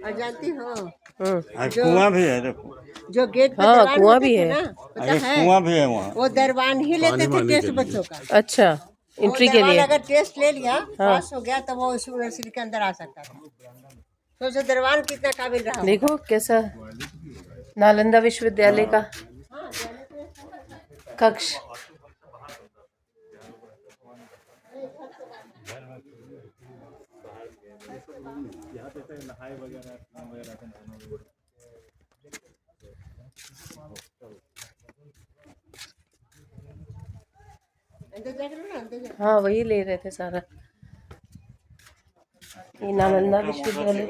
और जानती हो जो कुआं भी है, देखो। जो गेट पे हाँ, दरबान कुआं होते भी थे है। ना, पता एक है कुआं भी है वहाँ। वो दरबान ही लेते थे टेस्ट बच्चों का। अच्छा, वो एंट्री के दरबान लिए। अगर टेस्ट ले लिया, हाँ। पास हो गया, तो वो उस यूनिवर्सिटी के अंदर आ सकता था। सोचो दरबान कितना काबिल रहा होगा। देखो कैसा नालंदा विश्वविद्यालय का कक्ष। अंदर देख लो ना, अंदर देख। हाँ, वही ले रहे थे सारा। ये नालंदा विश्वविद्यालय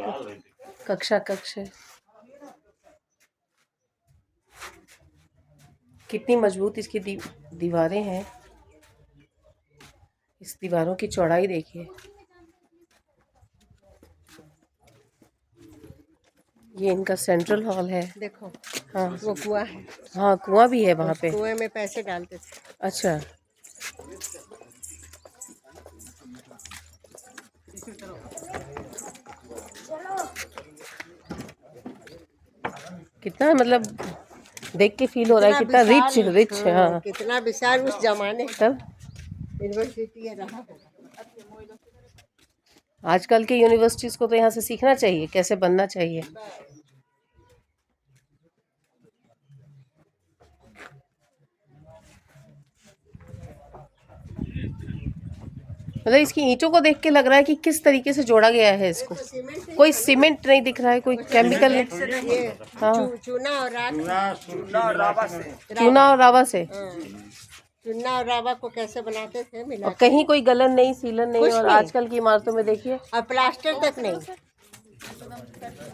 का कक्ष है। कितनी मजबूत इसकी दीवारें हैं। इस दीवारों की चौड़ाई देखिए। ये इनका सेंट्रल हॉल है। देखो हाँ, वो कुआं है। हाँ, कुआं भी है वहाँ पे। कुएं में पैसे डालते थे। अच्छा, कितना मतलब देख के फील हो रहा है कितना रिच है। हाँ, कितना विशाल उस जमाने का तब यूनिवर्सिटी है रहा होगा। आजकल के यूनिवर्सिटीज़ को तो यहाँ से सीखना चाहिए कैसे बनना चाहिए। मतलब इसकी ईंटों को देख के लग रहा है कि किस तरीके से जोड़ा गया है इसको। कोई सीमेंट नहीं दिख रहा है, कोई केमिकल नहीं। हाँ, चूना और राख, चूना और रावा से। चूना और रावा को कैसे बनाते थे मिला और कहीं कोई गलन नहीं, सीलन नहीं। कुछ और नहीं। आजकल की इमारतों में देखिए और प्लास्टर तक नहीं,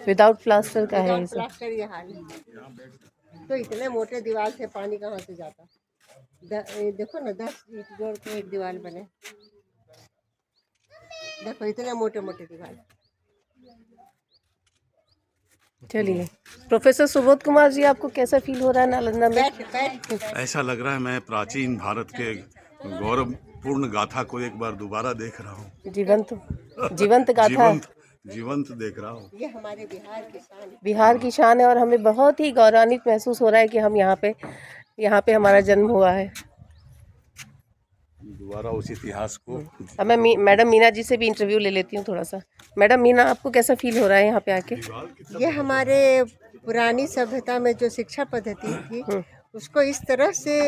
विदाउट प्लास्टर का है ये सब। प्लास्टर ये हाल है। तो इतने मोटे दीवार से पानी कहाँ से जाता। देखो ना 10 ईंट जोड़ के एक दीवार बने। देखो इतने मोटे मोटे दीवार। चलिए, प्रोफेसर सुबोध कुमार जी, आपको कैसा फील हो रहा है नालंदा में? ऐसा लग रहा है मैं प्राचीन भारत के गौरवपूर्ण गाथा को एक बार दोबारा देख रहा हूँ। जीवंत गाथा। जीवंत देख रहा हूँ। ये हमारे बिहार की शान है। और हमें बहुत ही गौरवान्वित महसूस हो रहा है कि हम यहाँ पे हमारा जन्म हुआ है। दोबारा उस इतिहास को। अब मैं मैडम मीना जी से भी इंटरव्यू ले लेती हूँ थोड़ा सा। मैडम मीना, आपको कैसा फील हो रहा है यहाँ पे आके? ये हमारे पुरानी सभ्यता में जो शिक्षा पद्धति थी उसको इस तरह से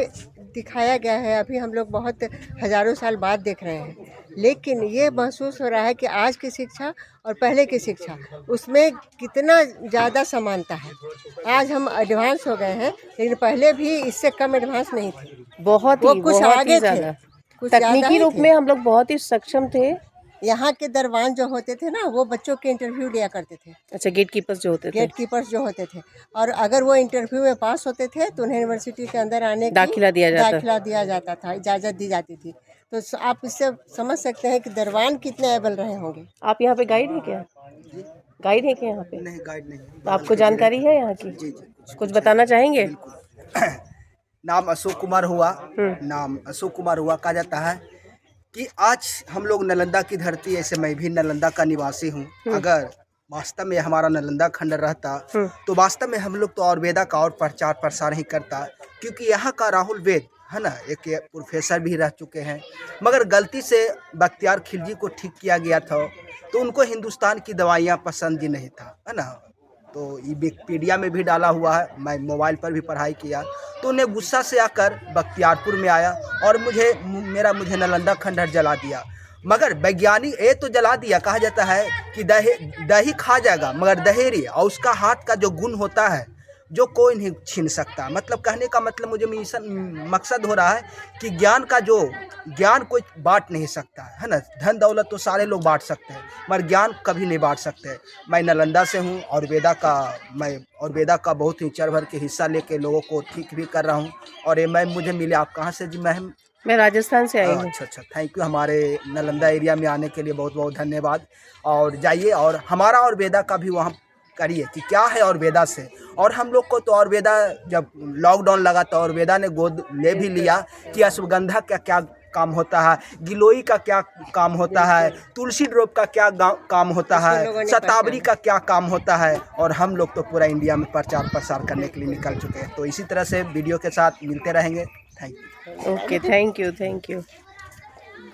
दिखाया गया है। अभी हम लोग बहुत हजारों साल बाद देख रहे हैं, लेकिन ये महसूस हो रहा है कि आज की शिक्षा और पहले की शिक्षा उसमें कितना ज़्यादा समानता है। आज हम एडवांस हो गए हैं, लेकिन पहले भी इससे कम एडवांस नहीं थे। बहुत कुछ आगे थे, कुछ तकनीकी रूप में हम लोग बहुत ही सक्षम थे। यहाँ के दरबान जो होते थे ना, वो बच्चों के इंटरव्यू लिया करते थे। अच्छा, गेट कीपर्स जो होते थे। और अगर वो इंटरव्यू में पास होते थे तो उन्हें यूनिवर्सिटी के अंदर आने की दाखिला दिया जाता था, इजाज़त दी जाती थी। तो आप इससे समझ सकते हैं कि दरबान कितने एबल रहे होंगे। आप यहाँ पे गाइड है क्या? गाइड है क्या यहाँ पे? नहीं, गाइड नहीं। तो आपको जानकारी है यहाँ की? जी। कुछ बताना चाहेंगे? नाम अशोक कुमार हुआ। कहा जाता है कि आज हम लोग नालंदा की धरती, ऐसे मैं भी नालंदा का निवासी हूँ। अगर वास्तव में हमारा नालंदा खंड रहता तो वास्तव में हम लोग तो और वेदा का और प्रचार प्रसार ही करता, क्योंकि यहाँ का राहुल वेद है ना, एक प्रोफेसर भी रह चुके हैं। मगर गलती से बख्तियार खिलजी को ठीक किया गया था, तो उनको हिंदुस्तान की दवाइयाँ पसंद ही नहीं था, है ना। तो ये विकिपीडिया में भी डाला हुआ है, मैं मोबाइल पर भी पढ़ाई किया। तो उन्हें गुस्सा से आकर बख्तियारपुर में आया और मुझे नालंदा खंडहर जला दिया। मगर वैज्ञानिक ये तो जला दिया, कहा जाता है कि दही खा जाएगा मगर दहेरी, और उसका हाथ का जो गुण होता है जो कोई नहीं छीन सकता। मतलब कहने का मतलब मुझे मकसद हो रहा है कि ज्ञान कोई बांट नहीं सकता, है ना। धन दौलत तो सारे लोग बांट सकते हैं, मगर ज्ञान कभी नहीं बांट सकते। मैं नालंदा से हूँ और वेदा का बहुत ही चढ़ भर के हिस्सा लेके लोगों को ठीक भी कर रहा हूँ। और ये मुझे मिले, आप कहाँ से जी? मैं राजस्थान से आई हूँ। अच्छा, थैंक यू। हमारे नालंदा एरिया में आने के लिए बहुत बहुत धन्यवाद। और जाइए और हमारा और वेदा का भी वहाँ करिए कि क्या है और वेदा से। और हम लोग को तो और वेदा, जब लॉकडाउन लगा तो और वेदा ने गोद ले भी लिया कि अश्वगंधा का क्या काम होता है, गिलोई का क्या काम होता है, तुलसी ड्रॉप का क्या काम होता है, शतावरी का क्या काम होता है, और हम लोग तो पूरा इंडिया में प्रचार प्रसार करने के लिए निकल चुके हैं। तो इसी तरह से वीडियो के साथ मिलते रहेंगे। Thank you. Okay, thank you, thank you.